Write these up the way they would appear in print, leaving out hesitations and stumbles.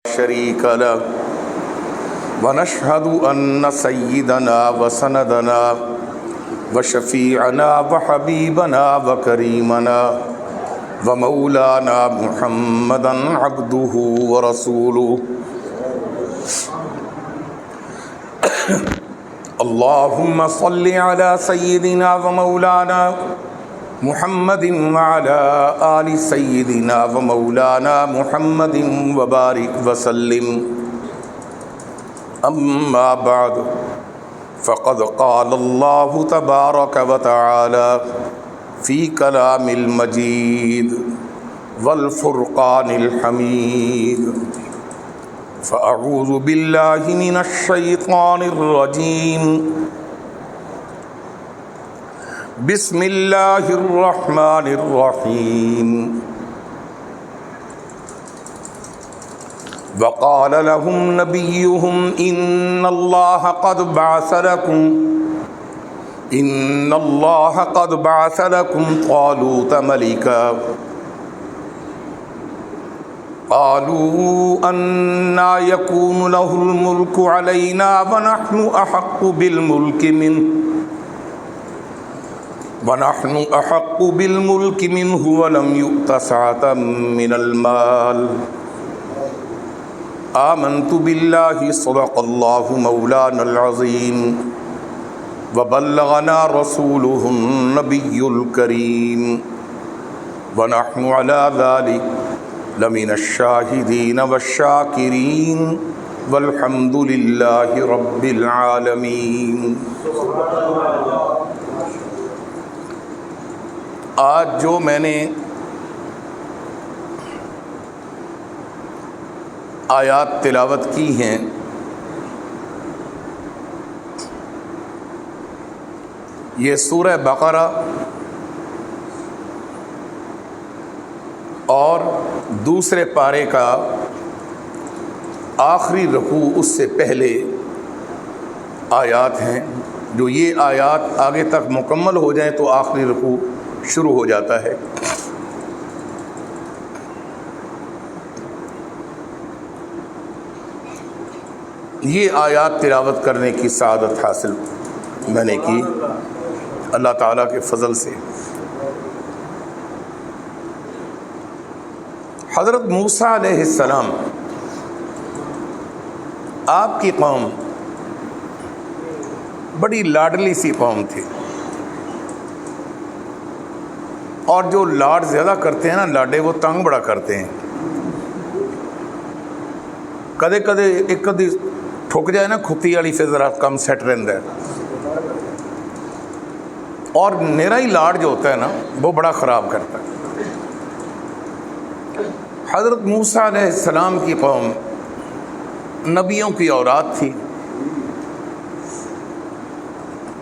شريك له ونشهد أن سيدنا وسندنا وشفيعنا وحبيبنا وكريمنا ومولانا محمدا عبده ورسوله اللهم صل على سيدنا ومولانا محمد وعلى آل سيدنا ومولانا محمد وبارك وسلم أما بعد فقد قال الله تبارك وتعالى في كلام المجيد والفرقان الحميد فأعوذ بالله من الشيطان الرجيم بسم الله الرحمن الرحيم وقال لهم نبيهم إن الله قد بعث لكم طالوت ملكا قالوا أنى يكون له الملك علينا ونحن أحق بالملك منه ولم يؤت سعة من المال آمنت بالله صدق الله مولانا العظيم وبلغنا رسوله النبي الكريم ونحن على ذلك لمن الشاهدين والشاكرين والحمد لله رب العالمين۔ آج جو میں نے آیات تلاوت کی ہیں یہ سورہ بقرہ اور دوسرے پارے کا آخری رکوع اس سے پہلے آیات ہیں۔ جو یہ آیات آگے تک مکمل ہو جائیں تو آخری رکوع شروع ہو جاتا ہے۔ یہ آیات تلاوت کرنے کی سعادت حاصل میں نے کی اللہ تعالیٰ کے فضل سے۔ حضرت موسیٰ علیہ السلام آپ کی قوم بڑی لاڈلی سی قوم تھی، اور جو لاڈ زیادہ کرتے ہیں نا لاڈے وہ تنگ بڑا کرتے ہیں۔ کدے کدے ایک کدی ٹھک جائے نا کھتی والی پھر ذرا کم سیٹ رہتا ہے، اور میرا ہی لاڈ جو ہوتا ہے نا وہ بڑا خراب کرتا ہے۔ حضرت موسیٰ علیہ السلام کی قوم نبیوں کی اولاد تھی،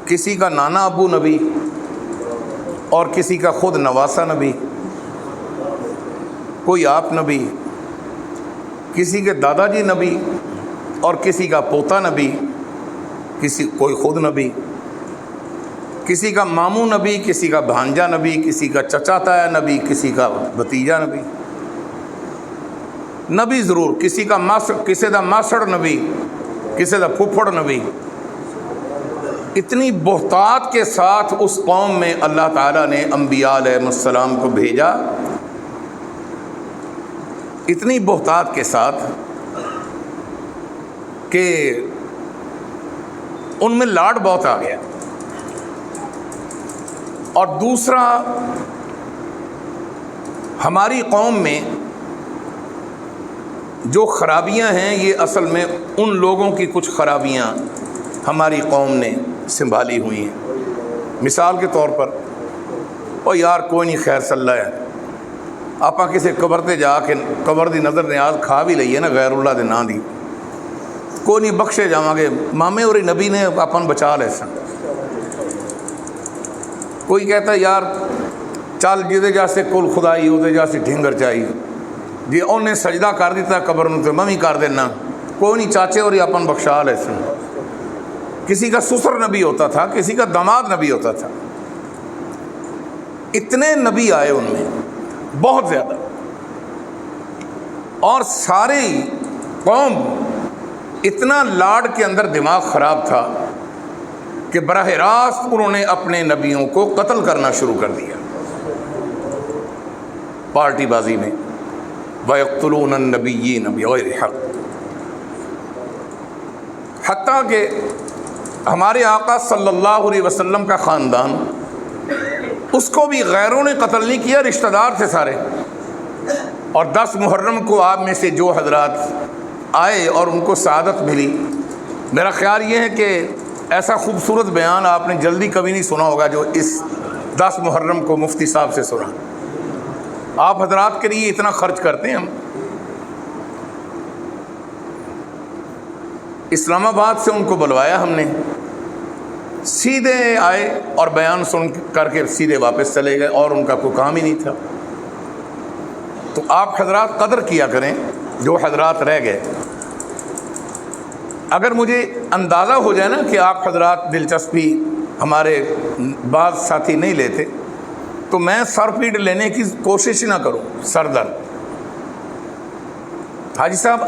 کسی کا نانا ابو نبی اور کسی کا خود نواسا نبی، کوئی آپ نبی، کسی کے دادا جی نبی اور کسی کا پوتا نبی، کوئی خود نبی، کسی کا ماموں نبی، کسی کا بھانجا نبی، کسی کا چچا تایا نبی، کسی کا بھتیجا نبی، نبی ضرور، کسی دا ماسڑ نبی، کسی دا پھپھڑ نبی۔ اتنی بہتات کے ساتھ اس قوم میں اللہ تعالیٰ نے انبیاء علیہ السلام کو بھیجا، اتنی بہتات کے ساتھ کہ ان میں لاڈ بہت آ گیا۔ اور دوسرا، ہماری قوم میں جو خرابیاں ہیں یہ اصل میں ان لوگوں کی کچھ خرابیاں ہماری قوم نے سنبھالی ہوئی ہیں۔ مثال کے طور پر، او یار کوئی نہیں خیر صلی ہے، آپ کسی قبر تے جا کے قبر دی نظر نیاز کھا بھی لئیے نا غیر اللہ دے نا دی، کوئی نہیں بخشے جاواں گے، مامے اور نبی نے اپن بچا لے سن۔ کوئی کہتا ہے یار چل جیدے جاسے کل خدائی ہوتے جاسے ڈھنگر چاہیے، جی انہیں سجدہ کر دیتا قبر میں تو میں بھی کر دینا، کوئی نہیں چاچے اور اپن بخشا لے سن۔ کسی کا سسر نبی ہوتا تھا، کسی کا داماد نبی ہوتا تھا، اتنے نبی آئے ان میں بہت زیادہ، اور سارے قوم اتنا لاڈ کے اندر دماغ خراب تھا کہ براہ راست انہوں نے اپنے نبیوں کو قتل کرنا شروع کر دیا پارٹی بازی میں. وَيَقْتُلُونَ النَّبِيِّينَ بِغَيْرِ حَقٍّ. حتیٰ کہ ہمارے آقا صلی اللہ علیہ وسلم کا خاندان، اس کو بھی غیروں نے قتل نہیں کیا، رشتہ دار تھے سارے. اور 10 محرم کو آپ میں سے جو حضرات آئے اور ان کو سعادت ملی، میرا خیال یہ ہے کہ ایسا خوبصورت بیان آپ نے جلدی کبھی نہیں سنا ہوگا جو اس 10 محرم کو مفتی صاحب سے سنا. آپ حضرات کے لیے اتنا خرچ کرتے ہیں. ہم اسلام آباد سے ان کو بلوایا ہم نے، سیدھے آئے اور بیان سن کر کے سیدھے واپس چلے گئے، اور ان کا کوئی کام ہی نہیں تھا. تو آپ حضرات قدر کیا کریں جو حضرات رہ گئے. اگر مجھے اندازہ ہو جائے نا کہ آپ حضرات دلچسپی ہمارے بعض ساتھی نہیں لیتے تو میں سر پیٹ لینے کی کوشش نہ کروں. سر درد. حاجی صاحب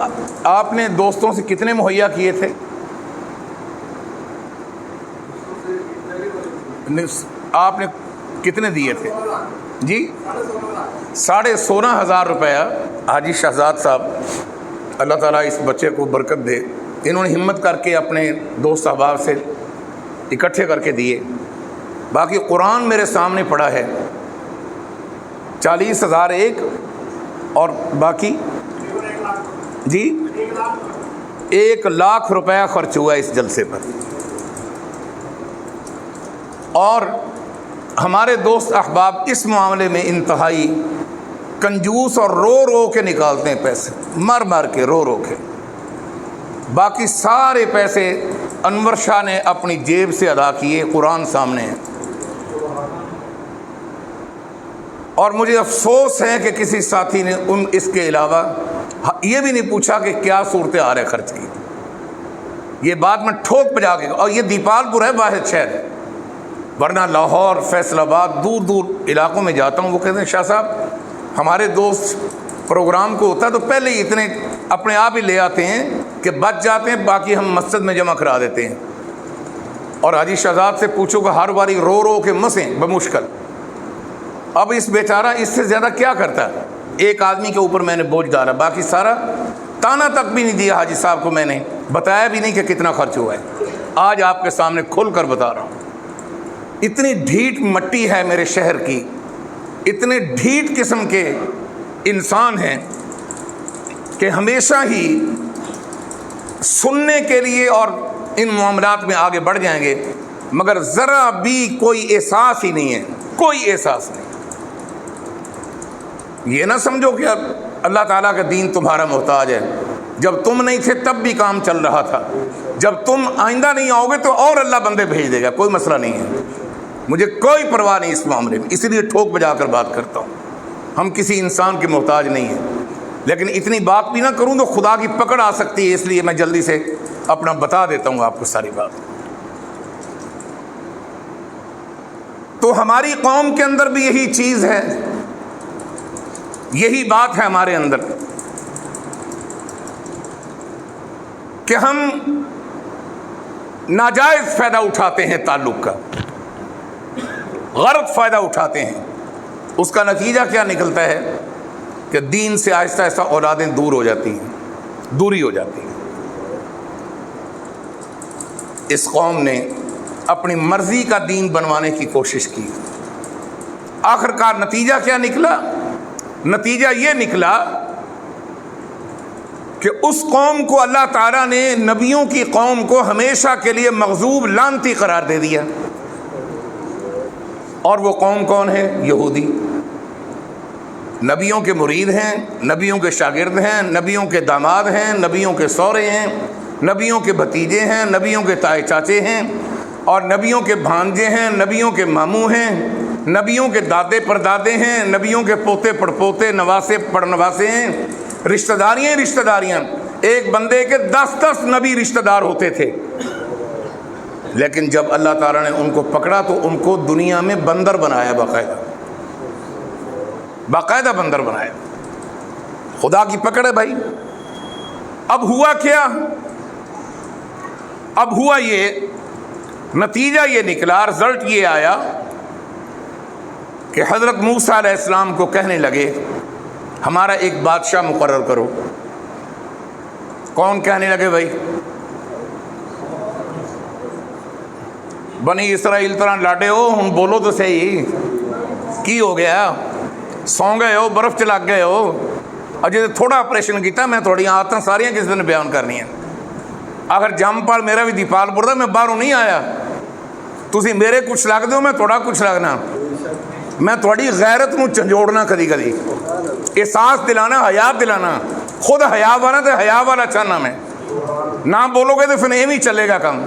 آپ نے دوستوں سے کتنے مہیا کیے تھے؟ آپ نے کتنے دیے تھے جی؟ 16,500 روپیہ. حاجی شہزاد صاحب اللہ تعالیٰ اس بچے کو برکت دے، انہوں نے ہمت کر کے اپنے دوست احباب سے اکٹھے کر کے دیے. باقی قرآن میرے سامنے پڑا ہے 40,000 ایک، اور باقی جی 1,00,000 روپیہ خرچ ہوا اس جلسے پر. اور ہمارے دوست احباب اس معاملے میں انتہائی کنجوس اور رو رو کے نکالتے ہیں پیسے، مر مر کے، رو رو کے. باقی سارے پیسے انور شاہ نے اپنی جیب سے ادا کیے، قرآن سامنے ہے. اور مجھے افسوس ہے کہ کسی ساتھی نے اس کے علاوہ یہ بھی نہیں پوچھا کہ کیا صورتحال ہے خرچ کی. یہ بات میں ٹھوک پجا کے، اور یہ دیپال پور ہے واحد شہر، ورنہ لاہور، فیصل آباد، دور دور علاقوں میں جاتا ہوں، وہ کہتے ہیں شاہ صاحب ہمارے دوست پروگرام کو ہوتا ہے تو پہلے ہی اتنے اپنے آپ ہی لے آتے ہیں کہ بچ جاتے ہیں، باقی ہم مسجد میں جمع کرا دیتے ہیں. اور حاجی شہزاد سے پوچھو کہ ہر باری رو رو کے مسیں بمشکل. اب اس بیچارہ اس سے زیادہ کیا کرتا ہے؟ ایک آدمی کے اوپر میں نے بوجھ ڈالا، باقی سارا تانا تک بھی نہیں دیا حاجی صاحب کو، میں نے بتایا بھی نہیں کہ کتنا خرچ ہوا ہے. آج آپ کے سامنے کھل کر بتا رہا ہوں. اتنی ڈھیٹ مٹی ہے میرے شہر کی، اتنے ڈھیٹ قسم کے انسان ہیں کہ ہمیشہ ہی سننے کے لیے اور ان معاملات میں آگے بڑھ جائیں گے، مگر ذرا بھی کوئی احساس ہی نہیں ہے، کوئی احساس نہیں. یہ نہ سمجھو کہ اب اللہ تعالیٰ کا دین تمہارا محتاج ہے. جب تم نہیں تھے تب بھی کام چل رہا تھا، جب تم آئندہ نہیں آؤ گے تو اور اللہ بندے بھیج دے گا، کوئی مسئلہ نہیں ہے. مجھے کوئی پرواہ نہیں اس معاملے میں، اسی لیے ٹھوک بجا کر بات کرتا ہوں. ہم کسی انسان کے محتاج نہیں ہیں، لیکن اتنی بات بھی نہ کروں تو خدا کی پکڑ آ سکتی ہے، اس لیے میں جلدی سے اپنا بتا دیتا ہوں آپ کو ساری بات. تو ہماری قوم کے اندر بھی یہی چیز ہے، یہی بات ہے ہمارے اندر کہ ہم ناجائز فائدہ اٹھاتے ہیں، تعلق کا غلط فائدہ اٹھاتے ہیں. اس کا نتیجہ کیا نکلتا ہے کہ دین سے آہستہ آہستہ اولادیں دور ہو جاتی ہیں، دوری ہو جاتی ہیں. اس قوم نے اپنی مرضی کا دین بنوانے کی کوشش کی. آخر کار نتیجہ کیا نکلا؟ نتیجہ یہ نکلا کہ اس قوم کو اللہ تعالیٰ نے نبیوں کی قوم کو ہمیشہ کے لیے مغضوب لعنتی قرار دے دیا. اور وہ قوم کون ہے؟ یہودی. نبیوں کے مرید ہیں، نبیوں کے شاگرد ہیں، نبیوں کے داماد ہیں، نبیوں کے سورے ہیں، نبیوں کے بھتیجے ہیں، نبیوں کے تائے چاچے ہیں، اور نبیوں کے بھانجے ہیں، نبیوں کے ماموں ہیں، نبیوں کے دادے پردادے ہیں، نبیوں کے پوتے پڑپوتے، نواسے پڑنواسے ہیں. رشتہ داریاں رشتہ داریاں. ایک بندے کے 10 نبی رشتہ دار ہوتے تھے، لیکن جب اللہ تعالیٰ نے ان کو پکڑا تو ان کو دنیا میں بندر بنایا، باقاعدہ بندر بنایا. خدا کی پکڑ ہے بھائی. اب ہوا کیا؟ اب ہوا یہ، نتیجہ یہ نکلا، رزلٹ یہ آیا کہ حضرت موسیٰ علیہ السلام کو کہنے لگے ہمارا ایک بادشاہ مقرر کرو۔ کون کہنے لگے بھائی؟ بنی اسرائیل طرح لاڈے ہو، ہن بولو تو صحیح، کی ہو گیا؟ سو گئے ہو، برف چ لگ گئے ہو؟ اجے تھوڑا آپریشن کیتا، میں تھوڑی آدتاں ساریاں کس دن بیان کرنی ہیں۔ اگر جم پال میرا بھی دیپال پور دا، میں باہروں نہیں آیا، تسی میرے کچھ لگتے ہو، میں تھوڑا کچھ لگنا۔ میں تھوڑی غیرت نو چنجوڑنا، کدی کدی احساس دلانا، حیا دلانا، خود حیا والا تو حیا والا چاہنا میں، نہ بولو گے تو پھر ایویں چلے گا کام۔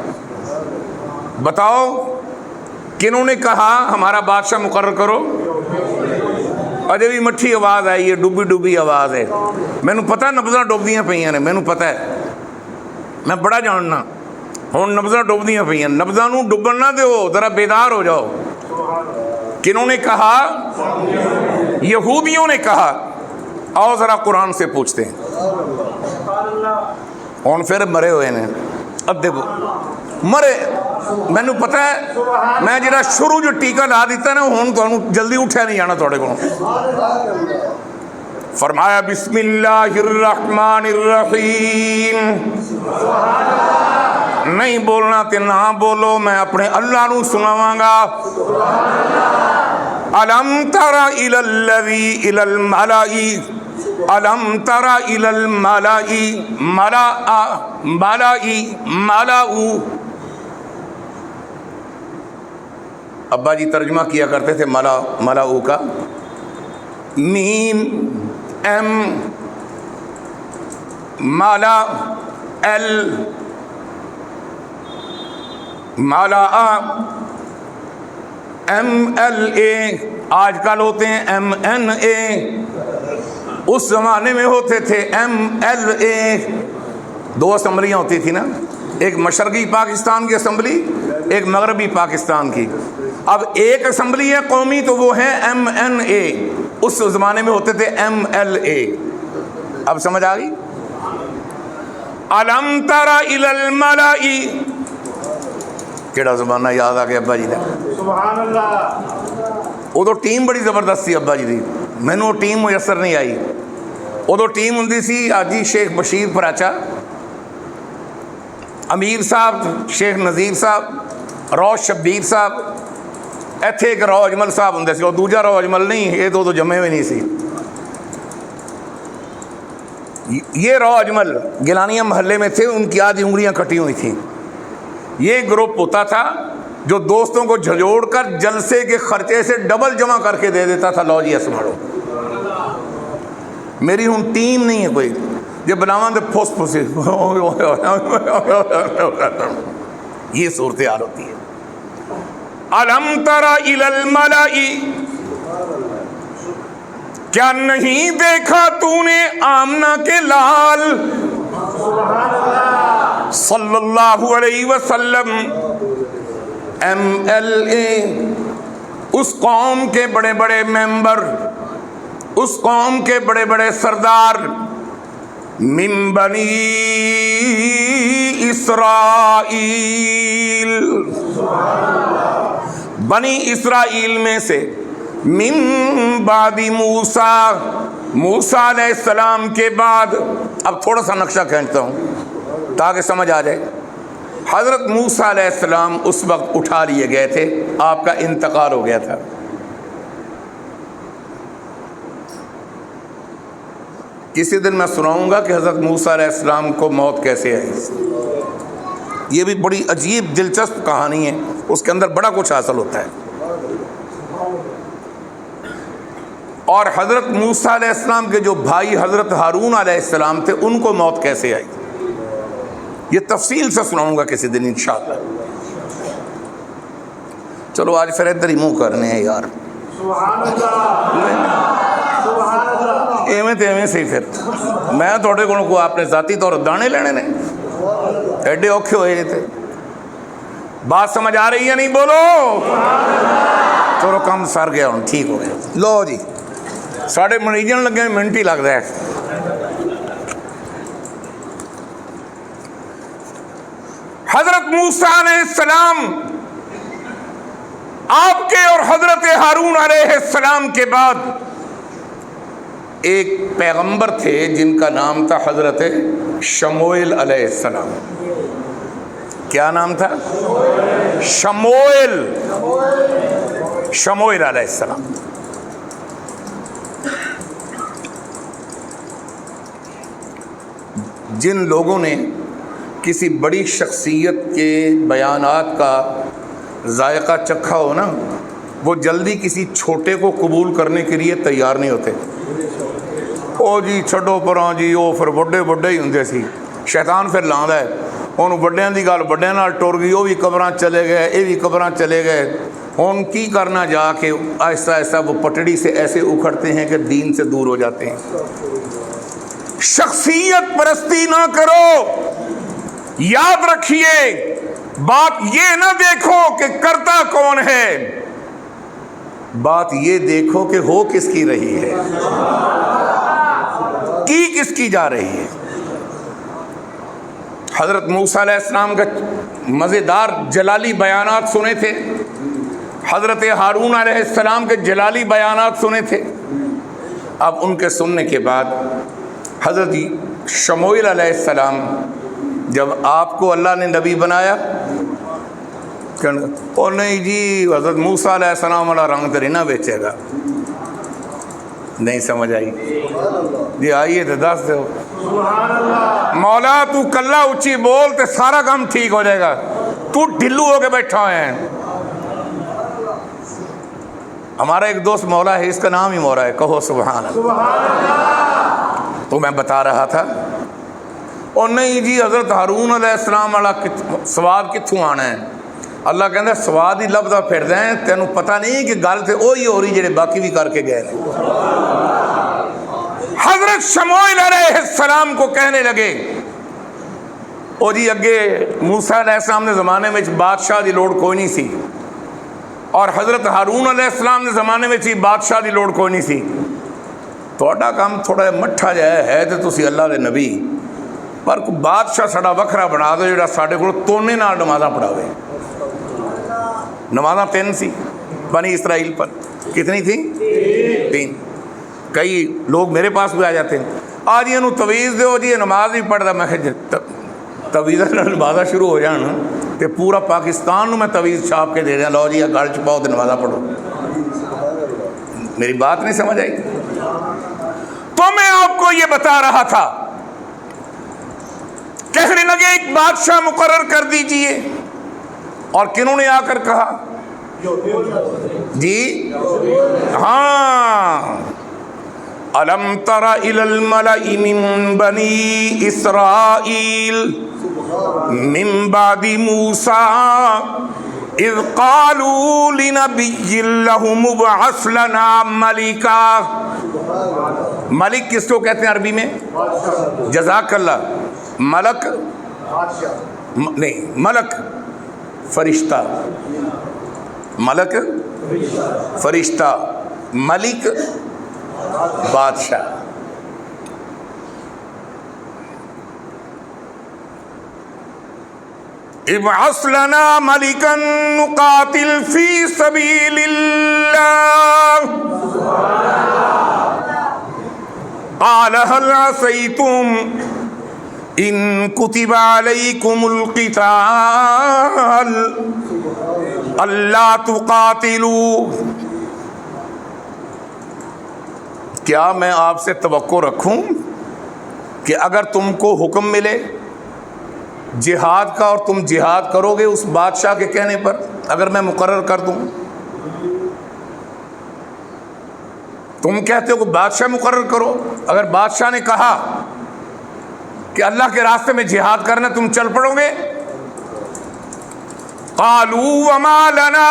بتاؤ کنہوں نے کہا ہمارا بادشاہ مقرر کرو؟ اجے بھی مٹھی آواز آئی ہے، ڈوبی ڈوبی آواز ہے، مینو پتہ نبضاں ڈوبدیاں پئیاں نے، مینو پتہ ہے، میں بڑا جاننا۔ ہوں نبضاں ڈوبدیاں پئیاں، نبضاں نو ڈبن نہ دیو، ذرا بیدار ہو جاؤ۔ کنہوں نے کہا؟ یہودیوں نے کہا۔ آؤ ذرا قرآن سے پوچھتے ہیں۔ ہوں پھر مرے ہوئے نے ادھے مرے، مینو پتہ ہے، میں جڑا شروع جو ٹیکہ لا دیتا نا، ہوں تمہیں جلدی اٹھیا نہیں جانا تھوڑے کو۔ فرمایا بسم اللہ الرحمن الرحیم، نہیں بولنا تے نہ بولو، میں اپنے اللہ نو سناواں گا۔ الم تر الی الذی الی الملائی، الم تر الی الملائی، ملاؤ۔ ابا جی ترجمہ کیا کرتے تھے ملاؤ کا، میم ایم مالا ایل مالا ایم ایل اے، آج کل ہوتے ہیں ایم این اے، اس زمانے میں ہوتے تھے ایم ایل اے۔ دو اسمبلیاں ہوتی تھی نا، ایک مشرقی پاکستان کی اسمبلی، ایک مغربی پاکستان کی۔ اب ایک اسمبلی ہے قومی تو وہ ہے ایم این اے، اس زمانے میں ہوتے تھے ایم ایل اے۔ اب سمجھ آ گئی؟ الم تر الی الملائی، کیڑا زمانہ یاد آ گیا ابا جی کا، سبحان اللہ۔ ادو ٹیم بڑی زبردست سی ابا جی دی، مینوں وہ ٹیم میسر نہیں آئی۔ ادو ٹیم ہوں سی حاجی شیخ بشیر پراچا، امیر صاحب، شیخ نذیر صاحب، روش شبیر صاحب، ایتھے ایک رو اجمل صاحب ہوں سی، اور دوجا رو اجمل نہیں، یہ تو جمے ہوئے نہیں سی۔ یہ رو اجمل گیلانیہ محلے میں تھے، ان کی آدھی انگلیاں کٹی ہوئی تھیں۔ یہ گروپ ہوتا تھا جو دوستوں کو جھجوڑ کر جلسے کے خرچے سے ڈبل جمع کر کے دے دیتا تھا، لو جی اسماڑو۔ میری ہوں ٹیم نہیں ہے کوئی، یہ بناواں دے پھوس پھوسی، یہ صورتحال ہوتی ہے۔ الم تر الی الملائی، کیا نہیں دیکھا تو نے آمنہ کے لال صلی اللہ علیہ وسلم، ایم ایل اے، اس قوم کے بڑے بڑے ممبر، اس قوم کے بڑے بڑے سردار، من بنی اسرائیل، بنی اسرائیل میں سے، من بعد موسیٰ، موسیٰ علیہ السلام کے بعد۔ اب تھوڑا سا نقشہ کھینچتا ہوں تاکہ سمجھ آ جائے۔ حضرت موسیٰ علیہ السلام اس وقت اٹھا لیے گئے تھے، آپ کا انتقال ہو گیا تھا۔ کسی دن میں سناؤں گا کہ حضرت موسیٰ علیہ السلام کو موت کیسے آئی۔ یہ بھی بڑی عجیب دلچسپ کہانی ہے، اس کے اندر بڑا کچھ حاصل ہوتا ہے۔ اور حضرت موسیٰ علیہ السلام کے جو بھائی حضرت ہارون علیہ السلام تھے، ان کو موت کیسے آئی، یہ تفصیل سے سناؤں گا کسی دن انشاءاللہ۔ چلو آج پھر ادھر ہی منہ کرنے ہیں یار، سبحان اللہ، سبحان اللہ۔ ایویں تے ایویں صحیح، پھر میں تھوڑے کو اپنے ذاتی طور دانے لینے نے، ایڈے اوکھے ہوئے تھے۔ بات سمجھ آ رہی ہے نہیں؟ بولو۔ چلو کم سر گیا ہوں، ٹھیک ہو گیا۔ لو جی ساڑھے مریجن لگے منٹ ہی لگتا ہے۔ حضرت موسیٰ علیہ السلام آپ کے اور حضرت ہارون علیہ السلام کے بعد ایک پیغمبر تھے جن کا نام تھا حضرت شموئیل علیہ السلام. کیا نام تھا؟ شموئیل علیہ السلام. جن لوگوں نے کسی بڑی شخصیت کے بیانات کا ذائقہ چکھا ہو نا، وہ جلدی کسی چھوٹے کو قبول کرنے کے لیے تیار نہیں ہوتے. او جی چھڈو پراں جی، وہ پھر بڑے ہی ہوندے سی. شیطان پھر لاندا ہے انہوں بڑیاں دی گل بڑیاں نال ٹر گئی، وہ بھی قبراں چلے گئے، یہ بھی قبراں چلے گئے. ہن کی کرنا، جا کے آہستہ آہستہ وہ پٹڑی سے ایسے اکھڑتے ہیں کہ دین سے دور ہو جاتے ہیں. شخصیت پرستی نہ کرو. یاد رکھیے، بات یہ نہ دیکھو کہ کرتا کون ہے، بات یہ دیکھو کہ ہو کس کی رہی ہے، کی کس کی جا رہی ہے. حضرت موسیٰ علیہ السلام کا مزیدار جلالی بیانات سنے تھے، حضرت ہارون علیہ السلام کے جلالی بیانات سنے تھے. اب ان کے سننے کے بعد حضرت شموئیل علیہ السلام جب آپ کو اللہ نے نبی بنایا، او نہیں جی حضرت موسیٰ علیہ السلام والا رنگ تیرے نہ بیچے گا. نہیں سمجھ آئی؟ جی آئیے تو دس دو. مولا تو کلا اچھی بول تے سارا کام ٹھیک ہو جائے گا، تو ڈھلو ہو کے بیٹھا ہوئے ہیں. ہمارا ایک دوست مولا ہے، اس کا نام ہی مولا ہے، کہو سبحان اللہ. تو میں بتا رہا تھا، اور نہیں جی حضرت ہارون علیہ السلام والا سواد کتوں آنا ہے. اللہ کہتا ہے سواد ہی لبدا پھر دیں، تینوں پتہ نہیں کہ گل تے وہی ہو رہی جڑے باقی بھی کر کے گئے. حضرت شموئیل علیہ السلام کو کہنے لگے، او جی اگے موسیٰ علیہ السلام نے زمانے میں بادشاہ دی لوڑ کوئی نہیں سی، اور حضرت ہارون علیہ السلام نے زمانے میں بادشاہ دی لوڑ کوئی نہیں سی. تھوڑا کام تھوڑا مٹھا جائے ہے تو تسی اللہ دے نبی، پر کوئی بادشاہ ساڈا وکھرا بنا دو جڑا ساڈے کول تونے نال نمازاں پڑھاوے. نمازاں 3 سی بنی اسرائیل پر. کتنی تھی؟ 3. کئی لوگ میرے پاس بھی آ جاتے ہیں، آج یہ تویز دو جی، یہ نماز نہیں پڑھتا. میں کہ تویز نمازاں شروع ہو جان تو پورا پاکستان میں تویز چھاپ کے دے دیں، لو جی یہ گل چھپاؤ تو نمازاں پڑھو. میری بات نہیں سمجھ آئی؟ تو میں آپ کو یہ بتا رہا تھا، کہنے لگے ایک بادشاہ مقرر کر دیجئے. اور کنہوں نے آ کر کہا؟ جی ہاں، الم تر الی الملأ من بنی اسرائیل من بعد موسیٰ اذ قالوا لنبی لہ مبعث لنا ملکا. ملک کس کو کہتے ہیں عربی میں؟ جزاک اللہ. ملک نہیں، ملک فرشتہ، ملک فرشتہ، ملک بادشاہ. ابعث لنا ملکا نقاتل فی سبیل اللہ قال هل عصیتم ان کتب علیکم القتال اللہ تقاتلوا. کیا میں آپ سے توقع رکھوں کہ اگر تم کو حکم ملے جہاد کا اور تم جہاد کرو گے اس بادشاہ کے کہنے پر؟ اگر میں مقرر کر دوں، تم کہتے ہو کہ بادشاہ مقرر کرو، اگر بادشاہ نے کہا کہ اللہ کے راستے میں جہاد کرنا، تم چل پڑو گے؟ قالوا وما لنا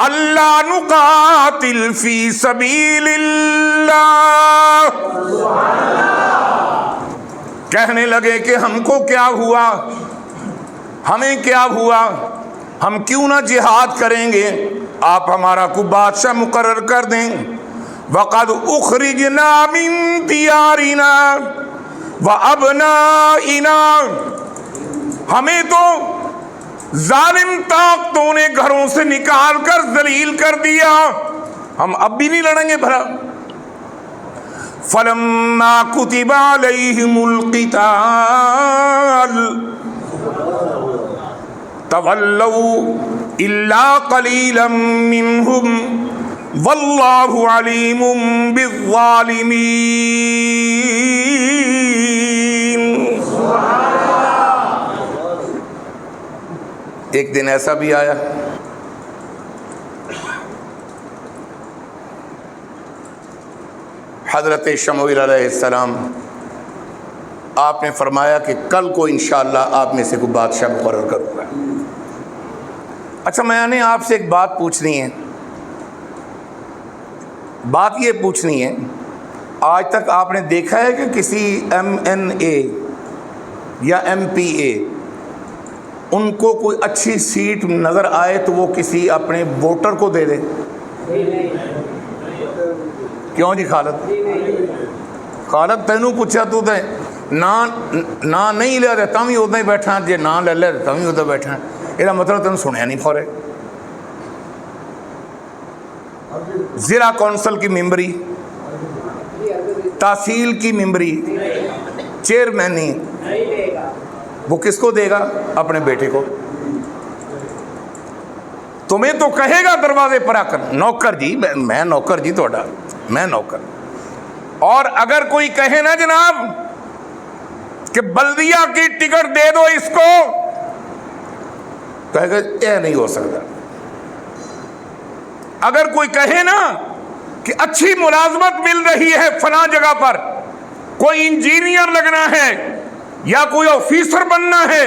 الا نقاتل فی سبیل اللہ. کہنے لگے کہ ہم کو کیا ہوا، ہمیں کیا ہوا، ہم کیوں نہ جہاد کریں گے، آپ ہمارا کو بادشاہ مقرر کر دیں. وقد اخرجنا من دیارنا وابنائنا، ہمیں تو ظالم طاقتوں نے گھروں سے نکال کر ذلیل کر دیا، ہم اب بھی نہیں لڑیں گے بھلا؟ فَلَمَّا كُتِبَ عَلَيْهِمُ الْقِتَالُ تَوَلَّوْا إِلَّا قَلِيلًا مِّنْهُمْ وَاللَّهُ عَلِيمٌ بِالظَّالِمِينَ۔ ایک دن ایسا بھی آیا حضرت شموئیل علیہ السلام، آپ نے فرمایا کہ کل کو انشاءاللہ آپ میں سے کوئی بادشاہ مقرر کروں گا۔ اچھا میں نے آپ سے ایک بات پوچھنی ہے، بات یہ پوچھنی ہے، آج تک آپ نے دیکھا ہے کہ کسی MNA یا MPA ان کو کوئی اچھی سیٹ نظر آئے تو وہ کسی اپنے ووٹر کو دے دے؟ کیوں جی خالد تینوں پوچھا تو دے نا نہیں لیا دے تم ہی ادھر ہی بیٹھا، جی نا لے لے تم ہی ادھر بیٹھا، یہ مطلب تینوں سنیا نہیں فورے۔ ضلع کونسل کی ممبری، تحصیل کی ممبری، چیئرمینی، وہ کس کو دے گا؟ اپنے بیٹے کو۔ تمہیں تو کہے گا دروازے پر آ کر نوکر جی، میں نوکر جی توڑا، میں نوکر۔ اور اگر کوئی کہے نا جناب کہ بلدیہ کی ٹکٹ دے دو اس کو، کہے گا یہ نہیں ہو سکتا۔ اگر کوئی کہے نا کہ اچھی ملازمت مل رہی ہے فلاں جگہ پر، کوئی انجینئر لگنا ہے یا کوئی آفیسر بننا ہے،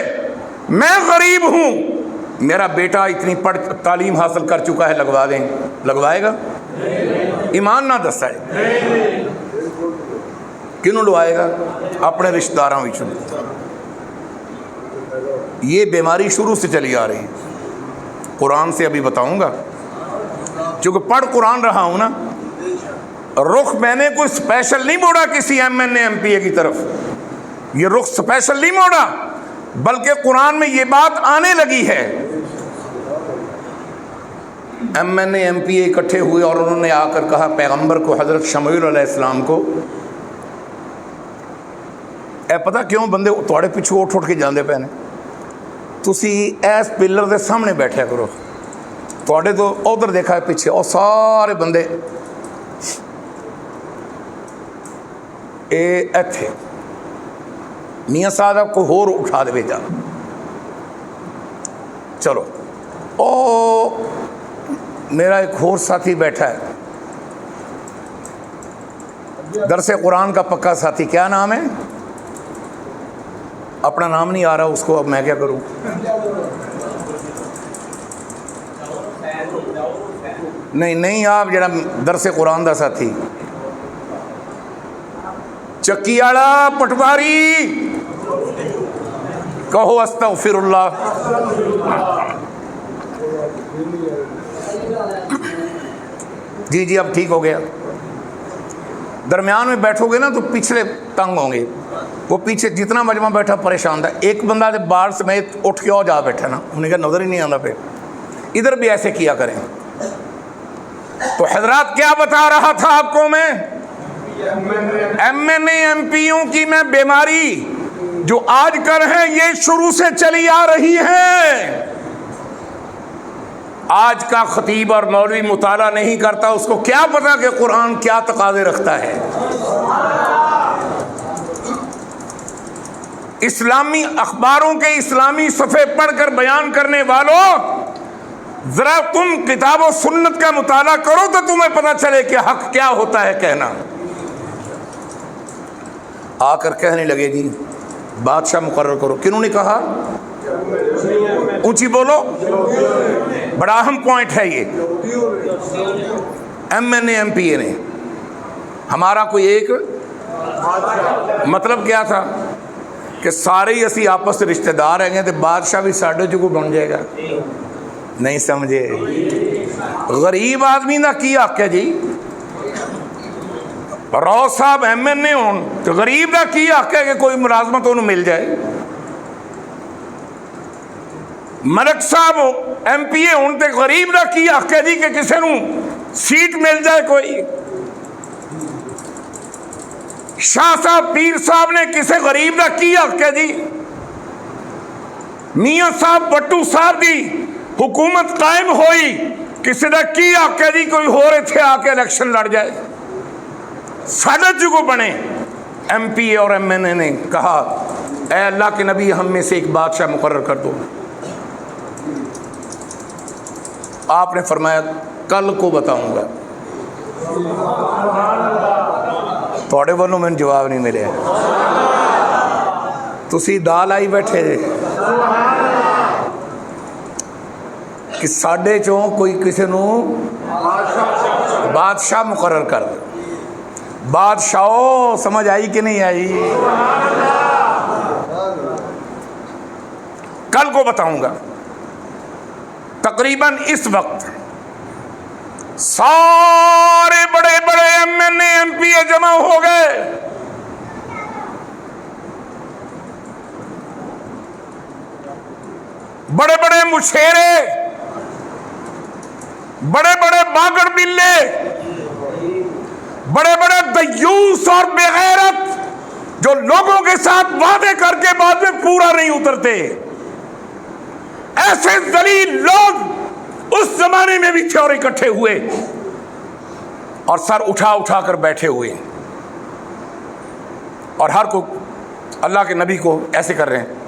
میں غریب ہوں، میرا بیٹا اتنی تعلیم حاصل کر چکا ہے، لگوا دیں، لگوائے گا؟ ایمان نہ دسائے، کنوں لوائے گا؟ اپنے رشتہ داراں وچوں۔ یہ بیماری شروع سے چلی آ رہی ہے، قرآن سے ابھی بتاؤں گا، چونکہ پڑھ قرآن رہا ہوں نا۔ رخ میں نے کوئی اسپیشل نہیں موڑا کسی MNA MPA کی طرف، یہ رخ اسپیشل نہیں موڑا، بلکہ قرآن میں یہ بات آنے لگی ہے۔ MNA MPA اکٹھے ہوئے اور انہوں نے آ کر کہا پیغمبر کو، حضرت شموئیل علیہ السلام کو، اے پتہ کیوں بندے تھوڑے پیچھے اٹھ کے جاندے پے نے، تسی ایس پلر دے سامنے بیٹھیا کرو، تھوڑے تو ادھر دیکھا ہے پیچھے، اور سارے بندے ایتھے میاں صاحب کو ہور اٹھا دے جا، چلو۔ او میرا ایک اور ساتھی بیٹھا ہے، درس قرآن کا پکا ساتھی، کیا نام ہے؟ اپنا نام نہیں آ رہا اس کو، اب میں کیا کروں؟ نہیں آپ جڑا درس قرآن دا ساتھی، چکی والا پٹواری، کہو استغفر اللہ۔ جی اب ٹھیک ہو گیا۔ درمیان میں بیٹھو گے نا تو پچھلے تنگ ہوں گے، وہ پیچھے جتنا مجمع بیٹھا پریشان تھا، ایک بندہ جب باہر سمیت اٹھ کے اور جا بیٹھا نا، انہیں کہا نظر ہی نہیں آتا، پھر ادھر بھی ایسے کیا کریں۔ تو حضرات کیا بتا رہا تھا آپ کو میں؟ MNA MPوں کی میں بیماری جو آج کل ہے یہ شروع سے چلی آ رہی ہے۔ آج کا خطیب اور مولوی مطالعہ نہیں کرتا، اس کو کیا پتا کہ قرآن کیا تقاضے رکھتا ہے۔ اسلامی اخباروں کے اسلامی صفحے پڑھ کر بیان کرنے والوں، ذرا تم کتاب و سنت کا مطالعہ کرو تو تمہیں پتہ چلے کہ حق کیا ہوتا ہے کہنا۔ آ کر کہنے لگے جی بادشاہ مقرر کرو، کنہوں نے کہا؟ اونچی بولو، بڑا اہم پوائنٹ ہے یہ۔ MNA MPA نے، ہمارا کوئی ایک مطلب کیا تھا کہ سارے ہی اسی آپس سے رشتہ دار ہیں گے تو بادشاہ بھی ساڈے جو کو بن جائے گا؟ نہیں سمجھے؟ غریب آدمی دا کی حق ہے جی؟ رو صاحب MNA ہون تو غریب دا کی حق ہے کہ کوئی ملازمت انہوں مل جائے؟ ملک صاحب MP ہونے تے غریب دا کی حق ہے جی کہ کسی نو سیٹ مل جائے کوئی؟ شاہ صاحب پیر صاحب نے کسی غریب دا کی حق ہے جی؟ میاں صاحب بٹو صاحب دی حکومت قائم ہوئی، کسی دا کی حق ہے جی کوئی ہور اتھے آ کے الیکشن لڑ جائے؟ سادہ جو بنے MP اور MNA نے کہا اے اللہ کے نبی ہم میں سے ایک بادشاہ مقرر کر دو۔ آپ نے فرمایا کل کو بتاؤں گا۔ تھوڑے والوں میں جواب نہیں ملے، تسی دال آئی بیٹھے جے کہ ساڈے چوں کوئی کسی نو بادشاہ مقرر کر دے۔ بادشاہ سمجھ آئی کہ نہیں آئی؟ کل کو بتاؤں گا۔ تقریباً اس وقت سارے بڑے بڑے MNA MPA جمع ہو گئے۔ بڑے بڑے مشیرے، بڑے بڑے باگڑ بلے، بڑے بڑے دیوس اور بے غیرت جو لوگوں کے ساتھ وعدے کر کے بعد میں پورا نہیں اترتے، ایسے ذلیل لوگ اس زمانے میں بھی تھے اور اکٹھے ہوئے اور سر اٹھا اٹھا کر بیٹھے ہوئے، اور ہر کو اللہ کے نبی کو ایسے کر رہے ہیں۔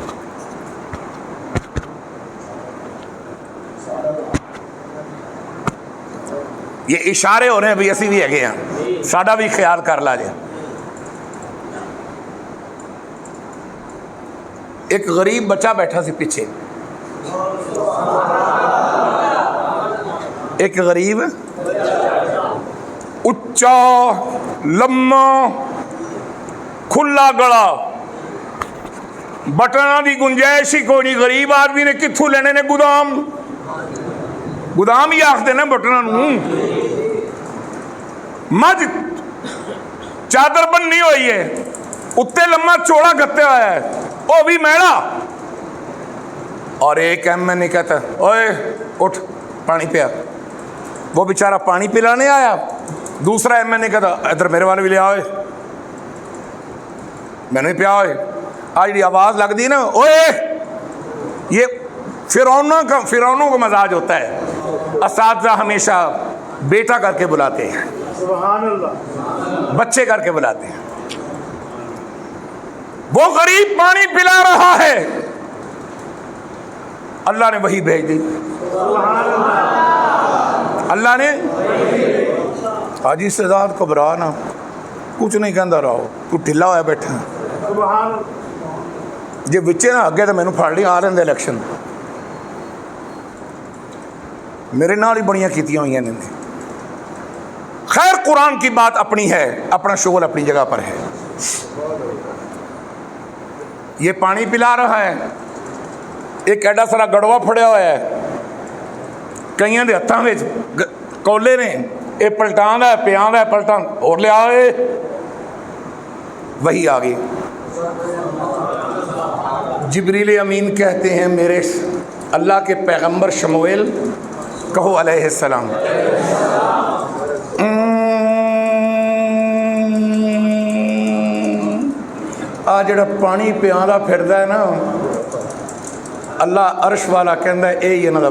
یہ اشارے ہو رہے ہیں بھی اسی بھی ہے ہیں، ساڈا بھی خیال کر لا جائے۔ ایک غریب بچہ بیٹھا سی پیچھے، ایک غریب اچا لما کھلا گڑا، بٹنا دی گنجائش ہی کوئی نہیں، غریب آدمی نے کتھوں لینے نے گودام، گودام ہی آخ دینا بٹنا نو، مجھ چادر بننی ہوئی ہے، اتنے لما چوڑا گتے ہوا ہے، وہ بھی میڑا، اور ایک MNA کہتا ہے اوئے اٹھ پانی پیا، وہ بیچارہ پانی پلانے آیا، دوسرا MNA کہتا ادھر میرے والے بھی لے آئے، میں نے پیا ہوئے، آج یہ آواز لگ دی نا اوئے، یہ فرعونوں کا مزاج ہوتا ہے، اساتذہ ہمیشہ بیٹا کر کے بلاتے ہیں، سبحان اللہ، بچے کر کے بلاتے ہیں۔ وہ غریب پانی پلا رہا ہے، اللہ نے وہی بھیج دی، اللہ نے حاجی سداد گھبرا نہ، کچھ نہیں کہندا رہو، تو ڈھلا ہوا بیٹھا جی بچے نہ اگے تو مینوں پھڑ لی آ رہے الیکشن، میرے نال ہی بڑیاں کیتیاں ہوئی نے۔ خیر قرآن کی بات اپنی ہے، اپنا شغل اپنی جگہ پر ہے۔ یہ پانی پلا رہا ہے، ایک ایڈا سارا گڑوا پھڑیا ہوا ہے، کئیاں دے ہتھاں وچ کولے نے، یہ پلٹان ہے پیان ہے پلٹان اور لے آئے، وہی آ گئی۔ جبریل امین کہتے ہیں میرے اللہ کے پیغمبر شمویل کہو علیہ السلام، آ جڑا پانی پیاں دا پھردا ہے نا، اللہ عرش والا کہندا ہے اے انہاں دا